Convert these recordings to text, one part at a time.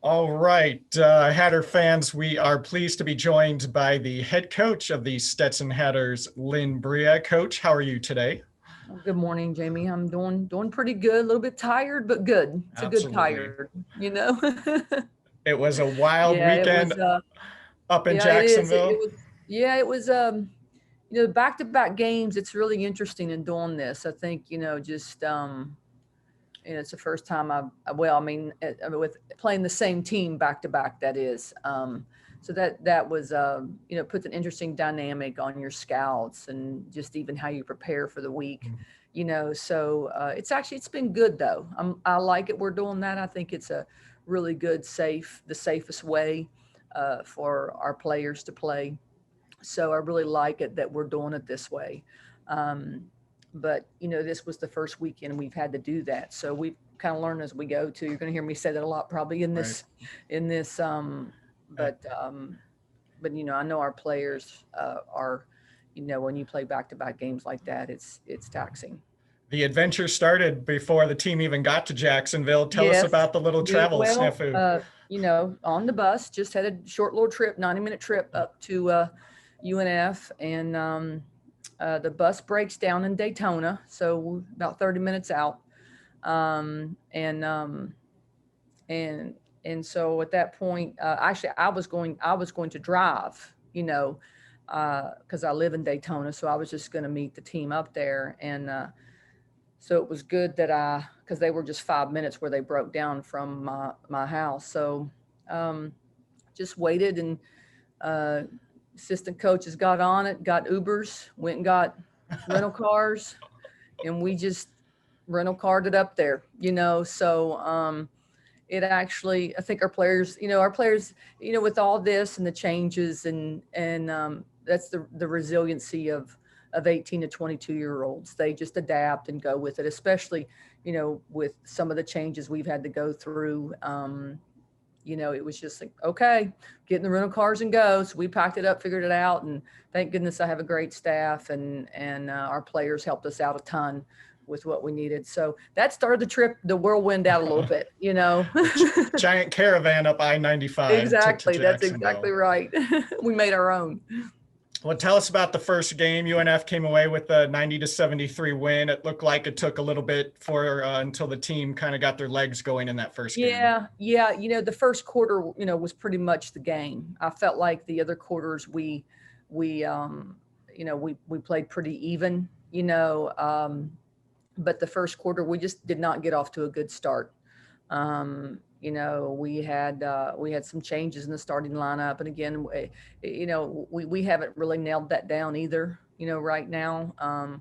All right, Hatter fans, we are pleased to be joined by the head coach of the Stetson Hatters, Lynn Bria. Coach, how are you today? Well, good morning, Jamie. I'm doing pretty good. A little bit tired, but good. It's a good Absolutely. tired. It was a wild Yeah, it weekend was up in yeah, it is. It Jacksonville. was yeah, it was back-to-back games. It's really interesting in doing this. I think, just it's the first time well, I mean, with playing the same team back to back, that is. So that was, puts an interesting dynamic on your scouts and just even how you prepare for the week. So it's been good though. I like it. We're doing that. I think it's a really good, the safest way for our players to play. So I really like it that we're doing it this way. Um, but this was the first weekend we've had to do that. So we've kind of learned as we go too. You're going to hear me say that a lot probably Right. in this, Uh, but I know our players are, when you play back to back games like that, it's taxing. the adventure started before the team even got to Jacksonville. Tell us Yes, about the little we travel snafu. on the bus, just had a short little trip, 90-minute trip up to UNF, and the bus breaks down in Daytona, so about 30 minutes out, um, and um, and so at that point, actually, I was going to drive, because I live in Daytona, so I was just going to meet the team up there, and so it was good that because they were just 5 minutes where they broke down from my house. So just waited, and uh, assistant coaches got on it, got Ubers, went and got rental cars, and we just rental carted it up there, So it actually, I think our players, with all this and the changes and that's the resiliency of 18 to 22-year-olds. They just adapt and go with it, especially, with some of the changes we've had to go through. It was just like, okay, get in the rental cars and go. So we packed it up, figured it out. And thank goodness I have a great staff, and our players helped us out a ton with what we needed. So that started the whirlwind out a little bit. Giant caravan up I-95 to Exactly. That's exactly Jacksonville. right. We made our own. Well, tell us about the first game. UNF came away with a 90-73 win. It looked like it took a little bit for until the team kind of got their legs going in that first game. Yeah, yeah. The first quarter, was pretty much the game. I felt like the other quarters we played pretty even, but the first quarter we just did not get off to a good start. We had some changes in the starting lineup, and again, we haven't really nailed that down either. Right now,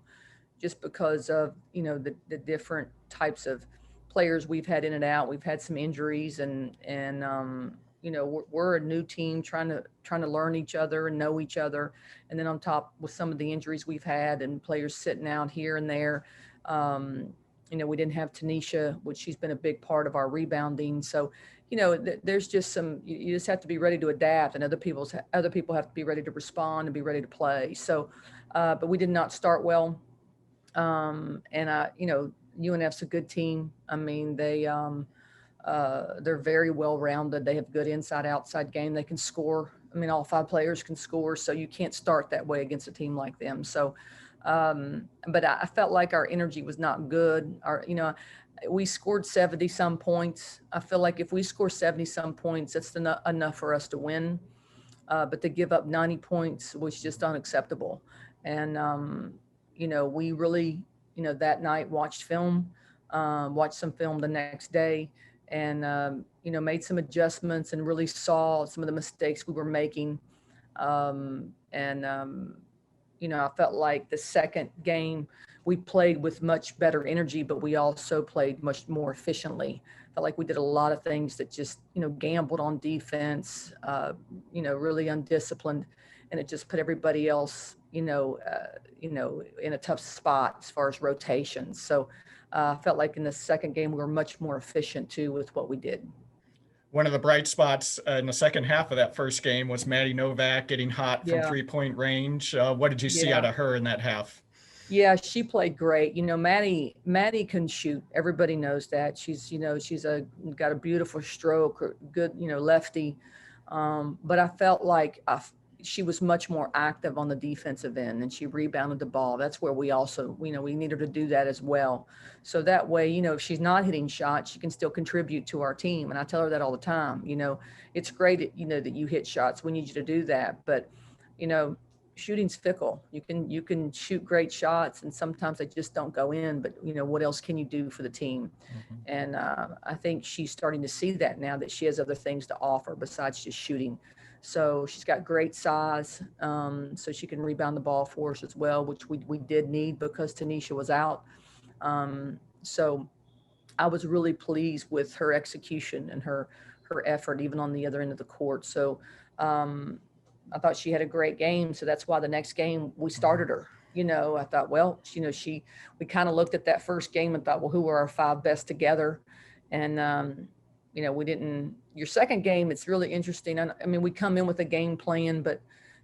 just because of the different types of players we've had in and out. We've had some injuries, and we're a new team trying to learn each other and know each other, and then on top with some of the injuries we've had and players sitting out here and there. We didn't have Tanisha, which she's been a big part of our rebounding. So, there's just you just have to be ready to adapt, and other people have to be ready to respond and be ready to play. So, but we did not start well. UNF's a good team. I mean, they're very well rounded. They have good inside outside game. They can score. I mean, all five players can score. So you can't start that way against a team like them. So, but I felt like our energy was not good. We scored 70 some points. I feel like if we score 70 some points, that's enough for us to win. But to give up 90 points was just unacceptable. And, we really, that night watched some film the next day, and, made some adjustments and really saw some of the mistakes we were making. I felt like the second game we played with much better energy, but we also played much more efficiently. Felt like we did a lot of things that just, gambled on defense, really undisciplined, and it just put everybody else, in a tough spot as far as rotations. So I felt like in the second game we were much more efficient too with what we did. One of the bright spots in the second half of that first game was Maddie Novak getting hot from Yeah, 3-point range. What did you see out yeah. of her in that half? Yeah, she played great. Maddie can shoot. Everybody knows that. She's got a beautiful stroke, or good, lefty. But I felt like she was much more active on the defensive end, and she rebounded the ball. That's where we also, we need her to do that as well. So that way, if she's not hitting shots, she can still contribute to our team. And I tell her that all the time. It's great, that you hit shots. We need you to do that. But, you know, shooting's fickle. You can shoot great shots, and sometimes they just don't go in. But what else can you do for the team? Mhm. And I think she's starting to see that now, that she has other things to offer besides just shooting. So she's got great size, so she can rebound the ball for us as well, which we did need because Tanisha was out. So I was really pleased with her execution and her effort, even on the other end of the court. So um, I thought she had a great game. So that's why the next game we started her. I thought, well, we kind of looked at that first game and thought, well, who were our five best together? And, we didn't. Your second game, it's really interesting. I mean, we come in with a game plan, but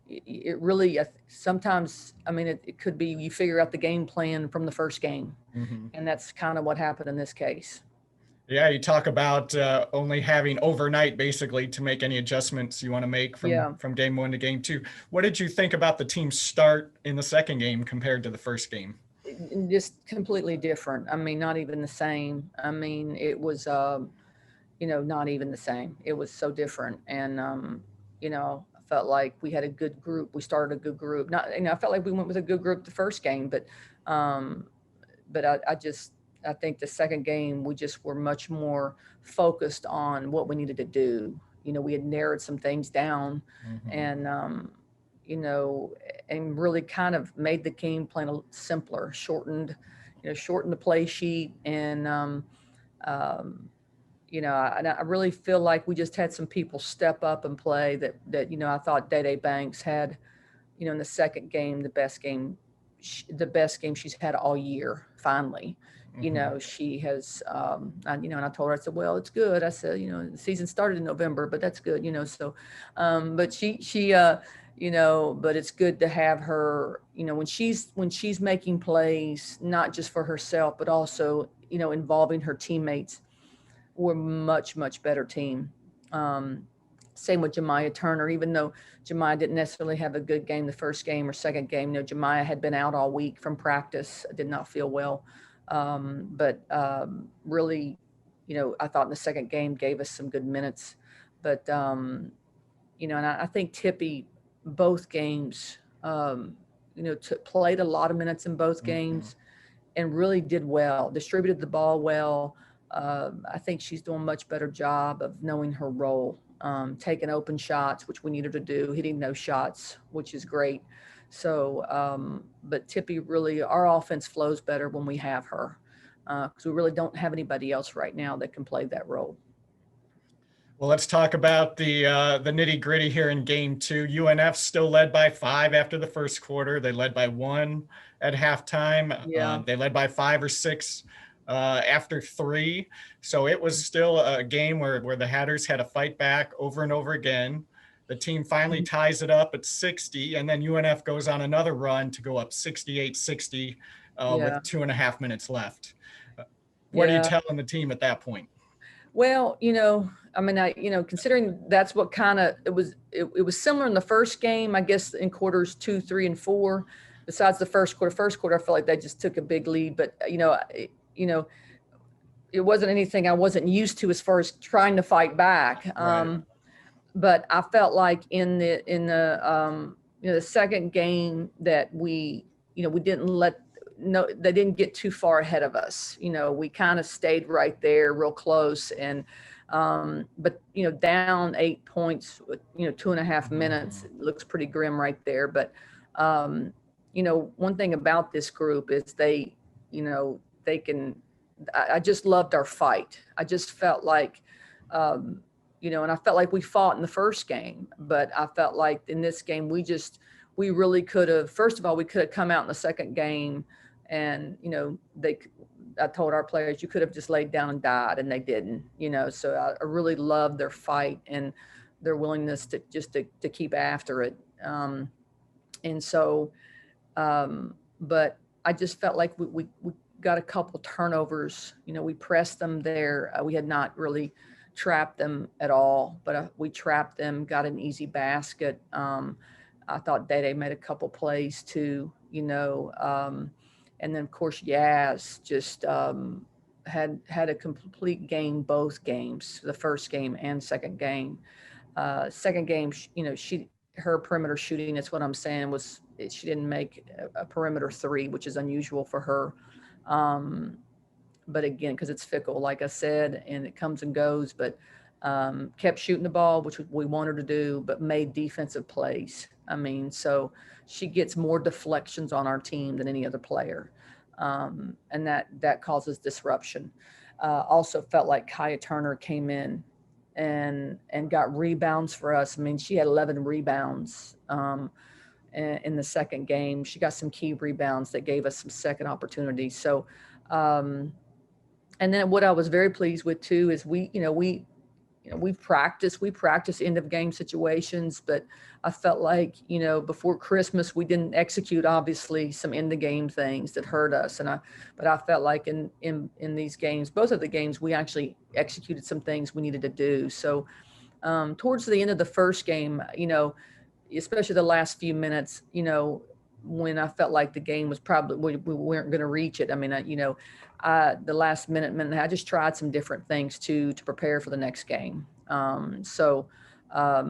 it really, sometimes, I mean, it could be you figure out the game plan from the first game. Mhm. And that's kind of what happened in this case. Yeah, you talk about only having overnight basically to make any adjustments you want to make from Yeah. game one to game two. What did you think about the team's start in the second game compared to the first game? Just completely different. I mean, not even the same. I mean, it was, not even the same. It was so different. And, I felt like we had a good group. We started a good group. Not, I felt like we went with a good group the first game, um, but I think the second game, we just were much more focused on what we needed to do. We had narrowed some things down, Mhm. and, you know, and really kind of made the game plan a little simpler, shortened the play sheet. And, um, I really feel like we just had some people step up and play that, I thought Day Banks had, in the second game, the best game she's had all year. Finally, Mhm. she has, and I told her, I said, well, it's good. I said, the season started in November, but that's good, so, but but it's good to have her, when she's making plays, not just for herself, but also, involving her teammates. We're much, much better team. Um, Same with Jemiah Turner, even though Jemiah didn't necessarily have a good game the first game or second game. Jemiah had been out all week from practice, did not feel well. But really, I thought in the second game gave us some good minutes. But, and I think Tippy, both games, played a lot of minutes in both Mhm. games and really did well, distributed the ball well. I think she's doing a much better job of knowing her role, taking open shots, which we need her to do, hitting those shots, which is great. So, but Tippy really, our offense flows better when we have her, because we really don't have anybody else right now that can play that role. Well, let's talk about the nitty gritty here in game two. UNF still led by 5 after the first quarter. They led by 1 at halftime. Yeah. They led by 5 or 6 after 3. So it was still a game where the Hatters had to fight back over and over again. The team finally ties it up at 60, and then UNF goes on another run to go up 68-60 Yeah. with 2.5 minutes left. Uh, What are you Yeah. telling the team at that point? Well, I mean, considering that's what kind of it was similar in the first game, I guess, in quarters 2, 3, and 4. Besides the first quarter, I felt like they just took a big lead, but it wasn't anything I wasn't used to as far as trying to fight back. Right. But I felt like in the second game that we didn't let no they didn't get too far ahead of us. We kind of stayed right there, real close, and but down 8 points with 2.5 minutes. Mhm. It looks pretty grim right there. But one thing about this group is they can. I just loved our fight. I just felt like. And I felt like we fought in the first game, but I felt like in this game, we really could have, first of all, we could have come out in the second game and, I told our players, you could have just laid down and died, and they didn't, so I really loved their fight and their willingness to keep after it. And so, but I just felt like we got a couple turnovers. We pressed them there. We had not really trapped them at all, but we trapped them, got an easy basket. I thought Day made a couple plays too, and then of course Yaz just had a complete game both games, the first game and second game. Second game, her perimeter shooting, that's what I'm saying, she didn't make a perimeter three, which is unusual for her. But again, because it's fickle, like I said, and it comes and goes, but kept shooting the ball, which we want her to do, but made defensive plays. So she gets more deflections on our team than any other player. And that causes disruption. Also felt like Kaya Turner came in and got rebounds for us. She had 11 rebounds in the second game. She got some key rebounds that gave us some second opportunities. So, and then what I was very pleased with too is we practice end of game situations, but I felt like, before Christmas, we didn't execute obviously some end of game things that hurt us. But I felt like in these games, both of the games, we actually executed some things we needed to do. So towards the end of the first game, especially the last few minutes, when I felt like the game was probably, we weren't going to reach it. The last minute, I just tried some different things to prepare for the next game. I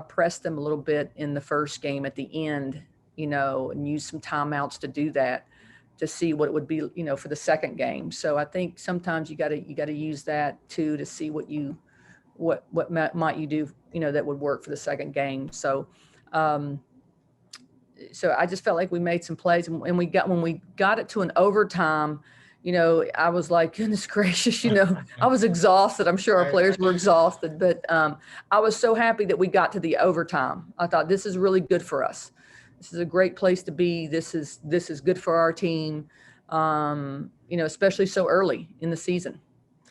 pressed them a little bit in the first game at the end, and used some timeouts to do that, to see what it would be, for the second game. So I think sometimes you got to use that too, to see what might you do, that would work for the second game. So I just felt like we made some plays, and when we got it to an overtime, I was like, goodness gracious, I was exhausted. I'm sure our players were exhausted, but I was so happy that we got to the overtime. I thought, this is really good for us. This is a great place to be. This is good for our team, especially so early in the season,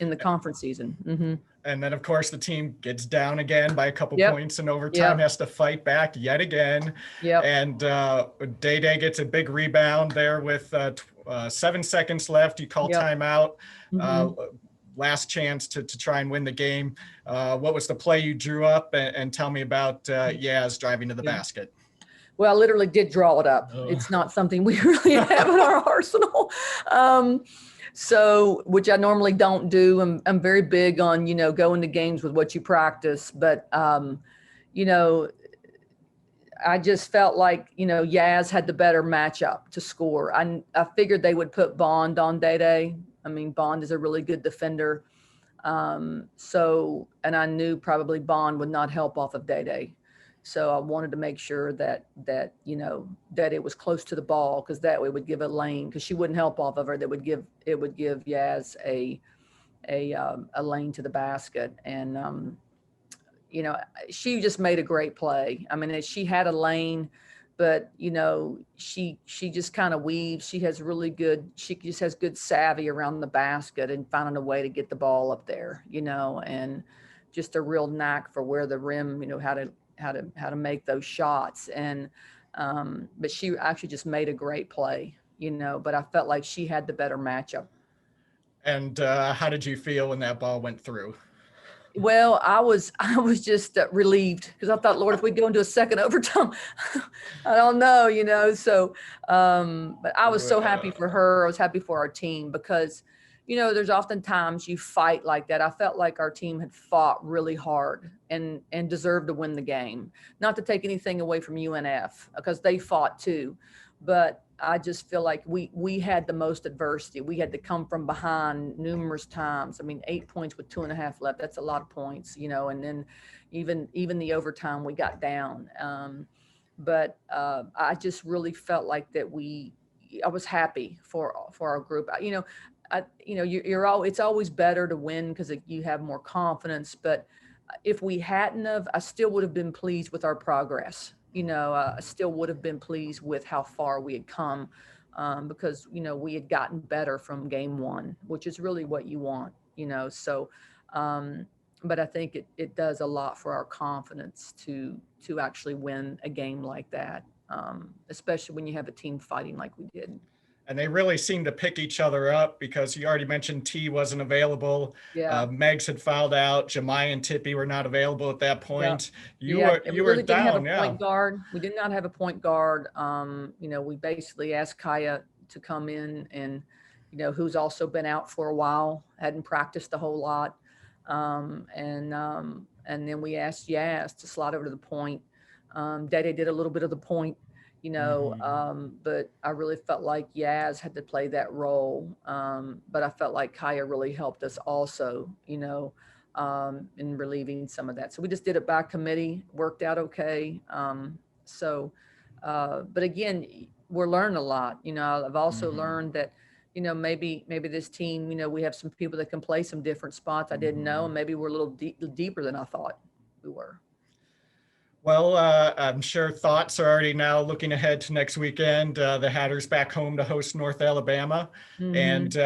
in the conference season. Mm-hmm. And then, of course, the team gets down again by a couple points in overtime, Yep. has to fight back yet again. Yep. And Day gets a big rebound there with 7 seconds left. You call timeout. Mm-hmm. Last chance to try and win the game. What was the play you drew up? And tell me about Yaz driving to the basket. Well, I literally did draw it up. Oh. It's not something we really have in our arsenal. So, which I normally don't do. I'm very big on, going to games with what you practice. But, I just felt like, Yaz had the better matchup to score. I figured they would put Bond on Day. Bond is a really good defender. And I knew probably Bond would not help off of Day. So I wanted to make sure that it was close to the ball, because that way it would give a lane, because she wouldn't help off of her. It would give Yaz a lane to the basket. And, she just made a great play. She had a lane, but, she just kind of weaves. She just has good savvy around the basket and finding a way to get the ball up there, and just a real knack for where the rim, how to make those shots. And but she actually just made a great play, but I felt like she had the better matchup. And how did you feel when that ball went through? Well, I was just relieved, because I thought, Lord, if we go into a second overtime, I don't know, so but I was so happy for her. I was happy for our team, because there's oftentimes you fight like that. I felt like our team had fought really hard and deserved to win the game. Not to take anything away from UNF, because they fought too, but I just feel like we had the most adversity. We had to come from behind numerous times. 8 points with 2.5 left, that's a lot of points, and then even the overtime we got down. But I just really felt like that I was happy for our group. It's always better to win, because you have more confidence. But if we hadn't have, I still would have been pleased with our progress. I still would have been pleased with how far we had come, because, we had gotten better from game one, which is really what you want, so, but I think it does a lot for our confidence to actually win a game like that, especially when you have a team fighting like we did. And they really seemed to pick each other up because you already mentioned T wasn't available. Yeah. Megs had fouled out. Jemai and Tippy were not available at that point. You Yeah, were and you we were really didn't have down, a yeah. point guard. We did not have a point guard. We basically asked Kaya to come in and, who's also been out for a while, hadn't practiced a whole lot. And then we asked Yaz to slide over to the point. Dede did a little bit of the point, but I really felt like Yaz had to play that role. But I felt like Kaya really helped us also, in relieving some of that. So we just did it by committee, worked out okay. But again, we're learning a lot. I've also learned that, maybe this team, we have some people that can play some different spots I didn't know, and maybe we're a little deeper than I thought we were. Well, I'm sure thoughts are already now looking ahead to next weekend. The Hatters back home to host North Alabama. And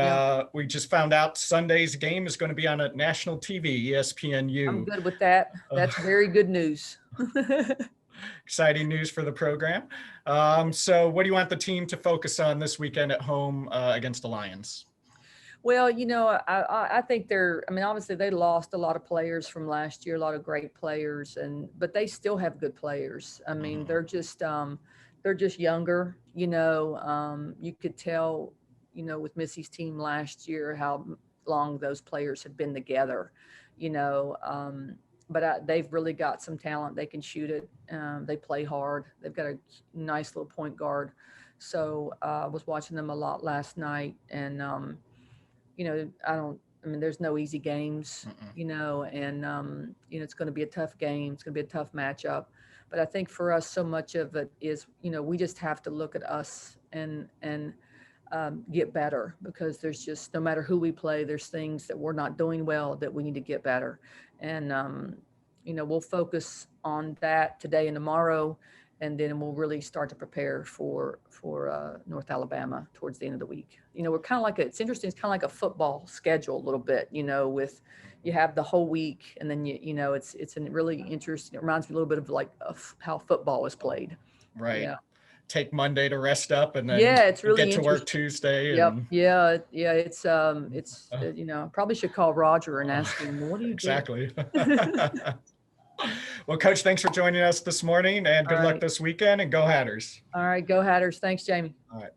we just found out Sunday's game is going to be on a national TV, ESPNU. I'm good with that. That's very good news. Exciting news for the program. So what do you want the team to focus on this weekend at home against the Lions? Well, I think obviously they lost a lot of players from last year, a lot of great players, but they still have good players. I mean, they're just younger, you could tell, with Missy's team last year, how long those players have been together, but they've really got some talent. They can shoot it. They play hard. They've got a nice little point guard. So I was watching them a lot last night, and, there's no easy games, and, it's going to be a tough game. It's going to be a tough matchup. But I think for us, so much of it is, we just have to look at us and get better, because there's just, no matter who we play, there's things that we're not doing well that we need to get better. And, we'll focus on that today and tomorrow, and then we'll really start to prepare for North Alabama towards the end of the week. We're kind of like it's interesting. It's kind of like a football schedule a little bit, with you have the whole week, and then it's really interesting. It reminds me a little bit of how football is played. Right. Yeah. Take Monday to rest up, and then it's really get to work Tuesday. Yep. And... Yeah. It's probably should call Roger and ask him, what do you do? Exactly. Well, Coach, thanks for joining us this morning, and good luck this weekend, and go Hatters. All right. Go Hatters. Thanks, Jamie. All right.